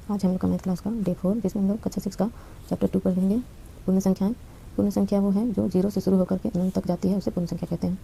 आज हम लोग का मैथ क्लास का डे 4, जिसमें हम लोग कक्षा 6 का चैप्टर 2 पढ़ेंगे। पूर्ण संख्याएं। पूर्ण संख्या वो है जो 0 से शुरू होकर के अनंत तक जाती है, उसे पूर्ण संख्या कहते हैं।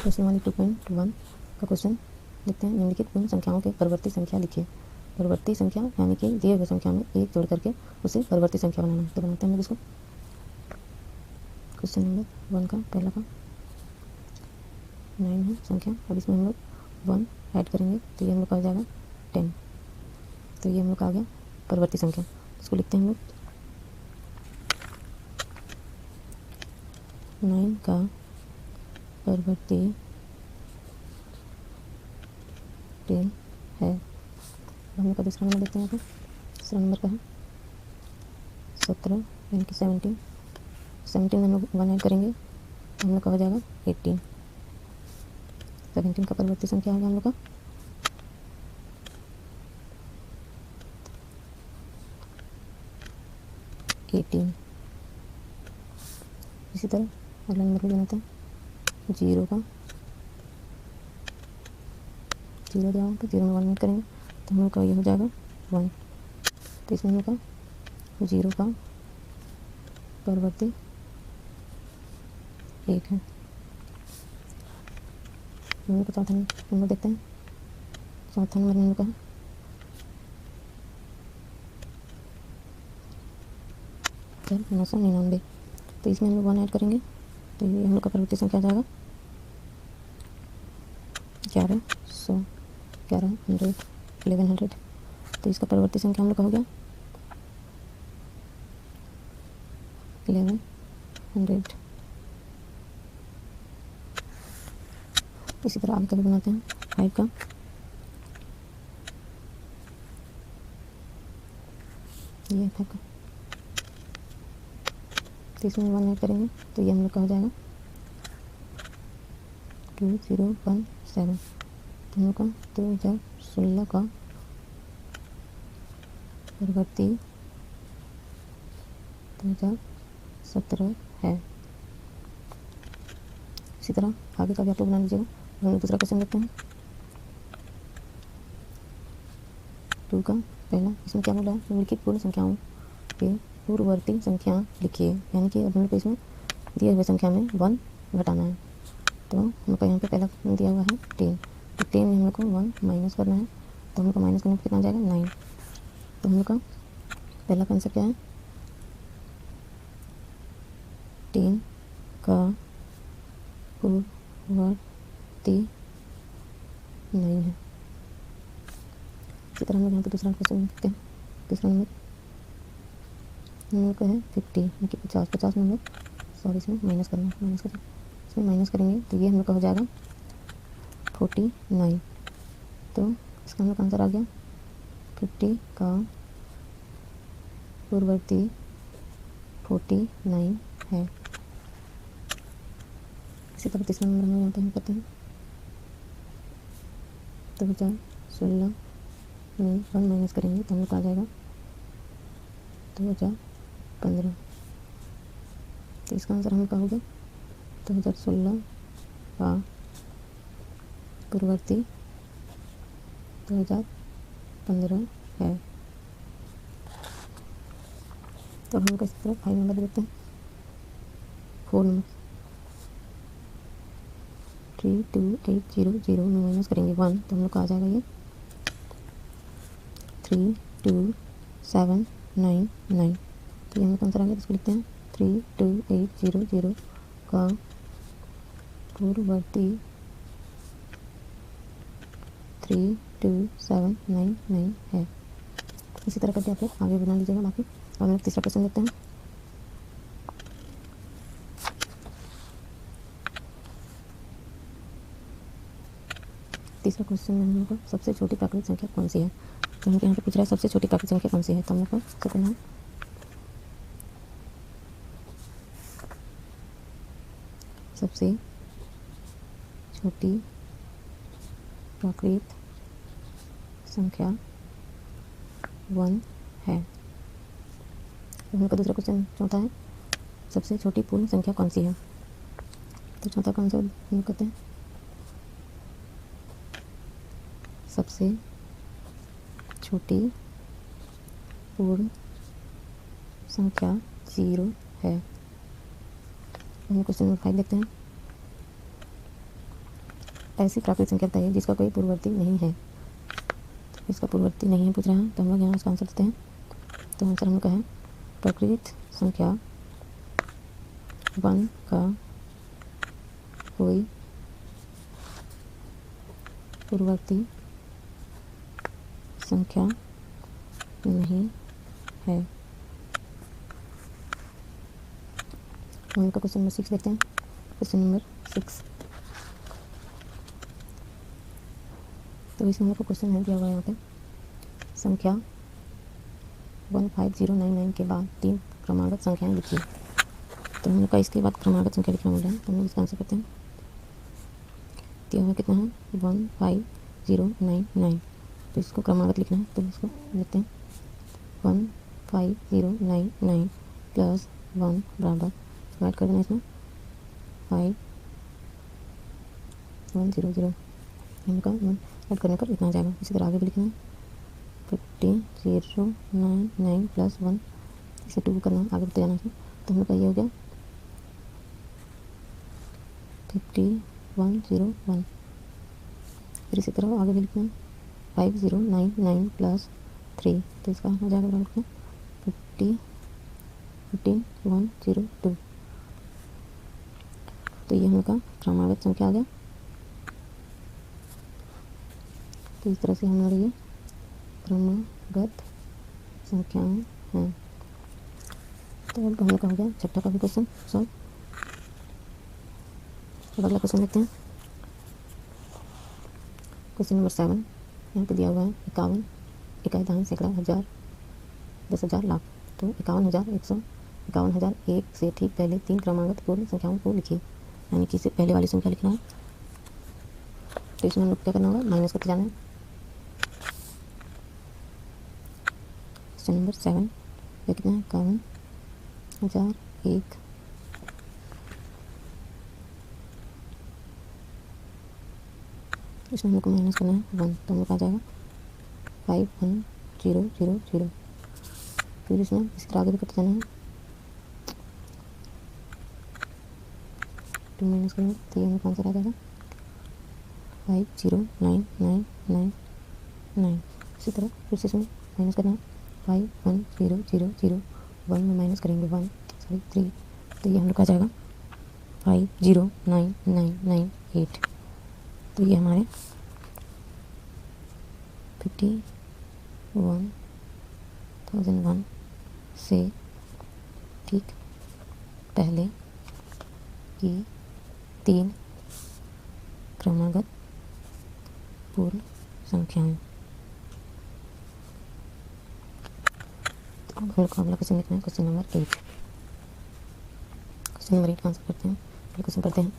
क्वेश्चन वाली 2.1 का क्वेश्चन लिखते हैं। निम्नलिखित पूर्ण संख्याओं के परवर्ती संख्या लिखिए। परवर्ती संख्या यानी कि दिए हुए संख्या में एक जोड़ करके उसे परवर्ती संख्या बनाना है। तो बनाते हैं हम लोग इसको। क्वेश्चन नंबर 1 का पहला का 9 है संख्या। अब इसमें हम लोग 1 ऐड करेंगे तो ये हम लोग का आ जाएगा 10। तो ये हम लोग का आ गया परवर्ती संख्या। इसको लिखते हैं हम लोग 9 का परवर्ती 10 है। हम लोग का दूसरा नंबर देखते हैं। यहाँ पर दूसरा नंबर का है 17 यानी कि 17 हम लोग 1 ऐड करेंगे तो हम लोग का हो जाएगा 18। 17 का परवर्ती संख्या आ गया हम लोग का 18। इसी तरह अगला नंबर भी बनाते हैं। 0 का 0 दिया होगा तो 0 में 1 ऐड करेंगे तो हम लोग का ये हो जाएगा 1। तो इसमें हम लोग का 0 का परवर्ती 1 है। हम लोग का चौथा नंबर देखते हैं। चौथा नंबर हम लोग का है 999। तो इसमें हम लोग 1 ऐड करेंगे तो ये हम लोग का परवर्ती संख्या आ जाएगा 1100, 1100। तो इसका परवर्ती संख्या हम लोग का हो गया 1100। इसी तरह आगे का भी बनाते हैं। 5 का ये 5 का तो इसमें 1 ऐड करेंगे तो ये हम लोग का हो जाएगा 2017। तो हम लोग का 2016 का परवर्ती 2017 है। इसी तरह आगे का भी आप लोग बना लीजिएगा। हम लोग दूसरा क्वेश्चन देखते हैं। 2 का पहला, इसमें क्या बोला है? निम्नलिखित पूर्ण संख्याओं के पूर्ववर्ती संख्या लिखिए। यानी कि अब हम लोग को इसमें दिए हुए संख्या में 1 घटाना है। तो हम लोग का यहाँ पे पहला दिया हुआ है 10। तो 10 में हम लोग को 1 माइनस करना है। तो हम लोग को माइनस करने पर कितना आ जाएगा 9। तो हम लोग का पहला आंसर क्या है? 10 का पूर्ववर्ती 9 है। इसी तरह हम लोग यहाँ पे दूसरा क्वेश्चन देखते हैं। दूसरा नंबर हम लोग का है 50 यानी कि 50 नंबर। सॉरी, इसमें माइनस करना है। इसमें माइनस करेंगे तो ये हम लोग का हो जाएगा 49। तो इसका हम लोग का आंसर आ गया 50 का पूर्ववर्ती 49 है। इसी तरह तीसरा नंबर हम लोग यहाँ पे हम करते हैं। 2016 में 1 माइनस करेंगे तो हम लोग का आ जाएगा 2015। तो इसका आंसर हम लोग का हो गया 2016 का पूर्ववर्ती 2015 है। तो हम लोग इस तरह 5 नंबर देखते हैं। 4 नंबर 32800 में माइनस करेंगे 1 तो हम लोग का आ जाएगा ये 32799। तो ये हम लोग का आंसर आ गया। इसको लिखते हैं 32800 का पूर्ववर्ती 32799 है। इसी तरह करके आप लोग आगे बना लीजिएगा। बाकी हम लोग तीसरा क्वेश्चन देखते हैं। तीसरा क्वेश्चन में हम लोग को सबसे छोटी प्राकृतिक संख्या कौन सी है? तो हम यहाँ पे पूछ रहा है सबसे छोटी प्राकृतिक संख्या कौन सी है। तो हम लोग को सबसे पहला सबसे छोटी प्राकृतिक संख्या 1 है। हम लोग का दूसरा क्वेश्चन चौथा है सबसे छोटी पूर्ण संख्या कौन सी है? तो चौथा का आंसर हम लोग कहते हैं सबसे छोटी पूर्ण संख्या 0 है। हम क्वेश्चन नंबर 5 देखते हैं। ऐसी प्राकृतिक संख्या बताइए जिसका कोई पूर्ववर्ती नहीं है। तो इसका पूर्ववर्ती नहीं है पूछ रहा है, तो हम लोग यहाँ इसका आंसर देते हैं। तो आंसर हम लोग का है प्राकृतिक संख्या 1 का कोई पूर्ववर्ती संख्या नहीं है। हम लोग का क्वेश्चन नंबर 6 देखते हैं। क्वेश्चन नंबर 6, तो इसमें हम लोग को क्वेश्चन है दिया हुआ है यहाँ पे, संख्या 15099 के बाद 3 क्रमागत संख्याएं लिखिए। तो हम लोग का इसके बाद क्रमागत संख्या लिखना बोल रहा है, तो हम लोग इसका आंसर करते हैं। दिया हुआ कितना है 15099, तो इसको क्रमागत लिखना है, तो इसको लिखते हैं 15099 प्लस 1 बराबर डिवाइड कर देना इसमें 5100, इनका ऐड करने पर इतना आ जाएगा। इसी तरह आगे भी लिखना है 50099 प्लस 1, इसे 2 करना है, आगे बढ़ते जाना इसमें। तो हम लोग का ये हो गया 5101। फिर इसी तरह आगे भी लिखना है 5099 प्लस 3, तो इसका हो जाएगा बराबर 15102। तो ये हम लोग का क्रमागत संख्या आ गया। तो इस तरह से हमारी ये क्रमागत संख्याएं हैं। तो अब हम लोग का हो गया छठा का भी क्वेश्चन सॉल्व। अब अगला क्वेश्चन देखते हैं। क्वेश्चन नंबर 7, यहाँ पे दिया हुआ है 51 इकाई दहाई सैकड़ा हज़ार 10,000 लाख। तो 51,151 से ठीक पहले 3 क्रमागत पूर्ण संख्याओं को लिखिए, यानी कि इससे पहले वाली संख्या लिखना है। तो इसमें हम लोग क्या करना होगा, माइनस करते जाना है। क्वेश्चन नंबर 7 ये कितना है 51,001, इसमें हम लोग को माइनस करना है 1, तो हम लोग आ जाएगा 51,000। फिर इसमें इस तरह आगे भी करते जाना है, 2 माइनस करेंगे तो ये हम लोग आंसर आ जाएगा 509999। इसी तरह फिर से इसमें माइनस करना है 51,000, 1 में माइनस करेंगे 3, तो ये हम लोग आ जाएगा 509998। तो ये हमारे 51,001 से ठीक पहले की 3 क्रमागत पूर्ण संख्याएं। तो अब हम लोग को अगला क्वेश्चन लिखना है, क्वेश्चन नंबर 8। क्वेश्चन नंबर 8 का आंसर करते हैं। पहले क्वेश्चन पढ़ते हैं,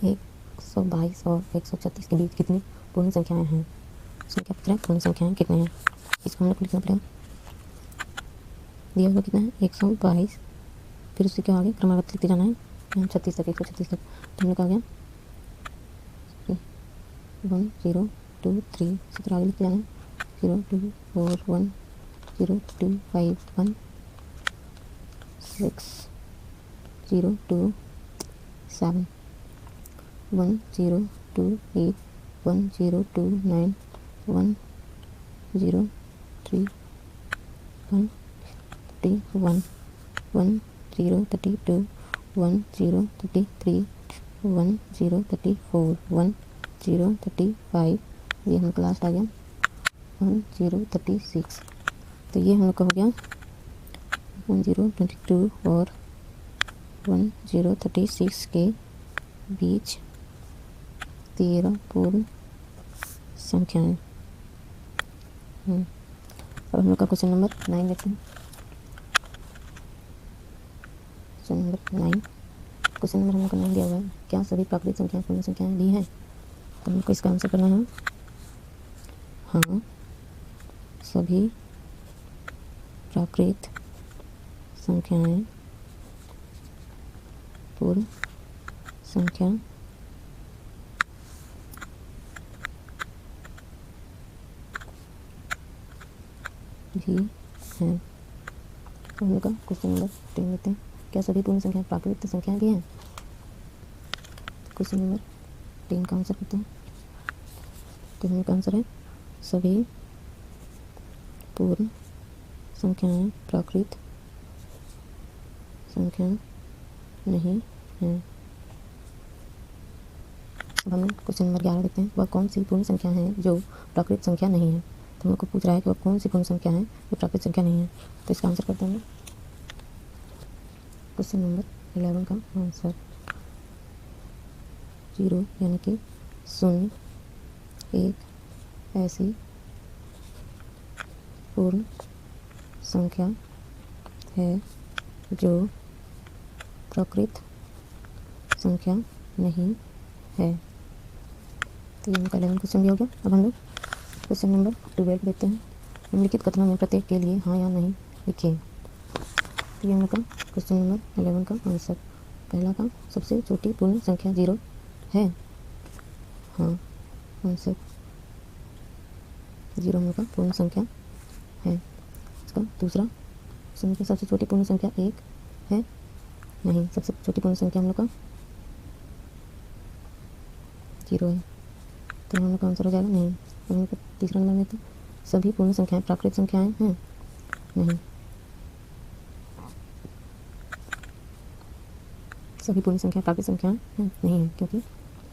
122 और 136 के बीच कितनी पूर्ण संख्याएं हैं। संख्या पत्र पूर्ण संख्याएं कितने हैं, इसको हम लोग को लिखना पड़ेगा। दिया हुआ कितना है 122, फिर उससे क्या आगे क्रमागत लिखते जाना है, यहाँ 36 तक 136 तक। तो हम लोग आ गया 1 0 2 3, इसी तरह आगे लिखते जाना है 0 2 4 1 0 2 5 1 6 0 2 7 1 0 2 8 1 0 2 9 1 0 3 1 31 1 0 32 1 0 33 1 0 34 1 0 35, ये हम लोग का लास्ट आ गया 1 0 36। तो ये हम लोग का हो गया 1 0 22 और 1 0 36 के बीच 13 पूर्ण संख्याएं। अब हम लोग का क्वेश्चन नंबर 9 देखते हैं। क्वेश्चन नंबर 9, क्वेश्चन नंबर हम लोग का 9 दिया हुआ है, क्या सभी प्राकृतिक संख्याएं पूर्ण संख्याएं ली हैं। तो हमको इसका आंसर करना है हाँ, सभी प्राकृत संख्याएं पूर्ण संख्या भी हैं। हम लोग का क्वेश्चन नंबर 10 लेते हैं। क्या सभी पूर्ण संख्याएं प्राकृत संख्याएं भी हैं? क्वेश्चन नंबर 10 का आंसर करते हैं। तो हम लोग का आंसर है सभी पूर्ण संख्याएं प्राकृत संख्या नहीं हैं। अब हम क्वेश्चन नंबर 11 देखते हैं। वह कौन सी पूर्ण संख्या है जो प्राकृत संख्या नहीं है? तो हम लोग को पूछ रहा है कि वह कौन सी पूर्ण संख्या है जो प्राकृत संख्या नहीं है। तो इसका आंसर करते हैं क्वेश्चन नंबर 11 का आंसर 0 यानी कि 0 एक ऐसी पूर्ण संख्या है जो प्राकृत संख्या नहीं है। तो ये उनका 11 क्वेश्चन भी हो गया। अब हम लोग क्वेश्चन नंबर 12 देखते हैं। निम्नलिखित कथनों में प्रत्येक के लिए हाँ या नहीं लिखिए। तो ये हम लोग का क्वेश्चन नंबर 11 का आंसर। पहला का सबसे छोटी पूर्ण संख्या 0 है। हाँ, आंसर 0 हम लोग का पूर्ण संख्या है। इसका दूसरा क्वेश्चन की सबसे छोटी पूर्ण संख्या 1 है। नहीं, सबसे छोटी पूर्ण संख्या हम लोग का 0 है। तो हम लोग का आंसर हो जाएगा नहीं। हम लोग का तीसरा नंबर में तो सभी पूर्ण संख्याएं प्राकृत संख्याएं हैं। नहीं, सभी पूर्ण संख्या प्राकृत संख्याएं हैं नहीं है, क्योंकि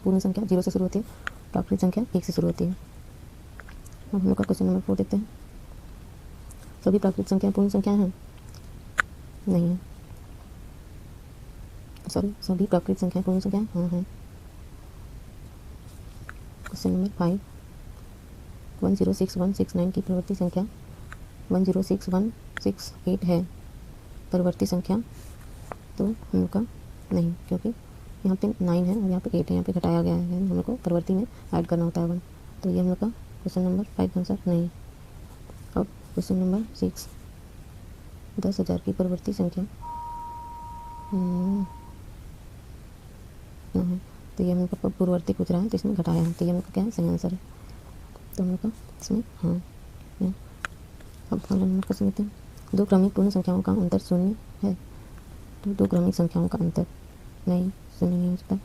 पूर्ण संख्या 0 से शुरू होती है, प्राकृत संख्या 1 से शुरू होती है। अब हम लोग का क्वेश्चन नंबर 4 देखते हैं। सभी प्राकृत संख्याएं पूर्ण संख्याएं हैं? नहीं है। सॉरी, सभी प्राकृत संख्याएं पूर्ण संख्याएं हाँ हैं। क्वेश्चन नंबर 5 106169 की परिवर्ती संख्या 106168 है। परिवर्ती संख्या तो हम लोग का नहीं, क्योंकि यहाँ पे 9 है और यहाँ पे 8 है, यहाँ पे घटाया गया है। हम लोग को परिवर्ती में ऐड करना होता है 1। तो ये हम लोग का क्वेश्चन नंबर 5 आंसर नहीं। अब क्वेश्चन नंबर 6 10,000 की परिवर्ती संख्या है। तो ये हम लोग का पूर्ववर्ती पूछ रहा है, तो इसमें घटाया है। तो ये हम लोग का क्या है? सही आंसर है। तो हम लोग का इसमें हाँ है। अब अगला नंबर क्वेश्चन लेते हैं। दो क्रमिक पूर्ण संख्याओं का अंतर 0 है। तो दो क्रमिक संख्याओं का अंतर नहीं, 0 नहीं हो सकता।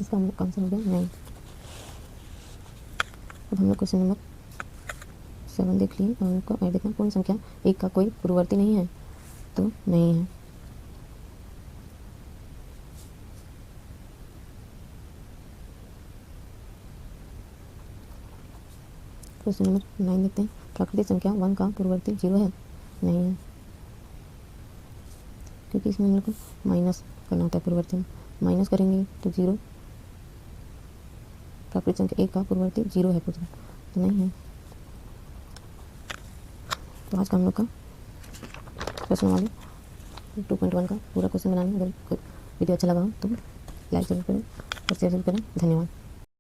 इसका हम लोग का आंसर हो गया नहीं। अब हम लोग क्वेश्चन नंबर 7 देख लिए और हम लोग को ऐड देखते हैं। पूर्ण संख्या 1 का कोई पूर्ववर्ती नहीं है। तो नहीं है। क्वेश्चन नंबर 9 देखते हैं। प्राकृतिक संख्या 1 का पूर्ववर्ती 0 है। नहीं है, क्योंकि इसमें हम लोग को माइनस करना होता है। पूर्ववर्ती में माइनस करेंगे तो 0। प्राकृतिक संख्या 1 का पूर्ववर्ती 0 है पूछ रहा, तो नहीं है। तो आज का हम लोग का प्रश्न वाले 2.1 का पूरा क्वेश्चन बनाने। अगर वीडियो अच्छा लगा हो तो लाइक जरूर करें और शेयर जरूर करें। धन्यवाद।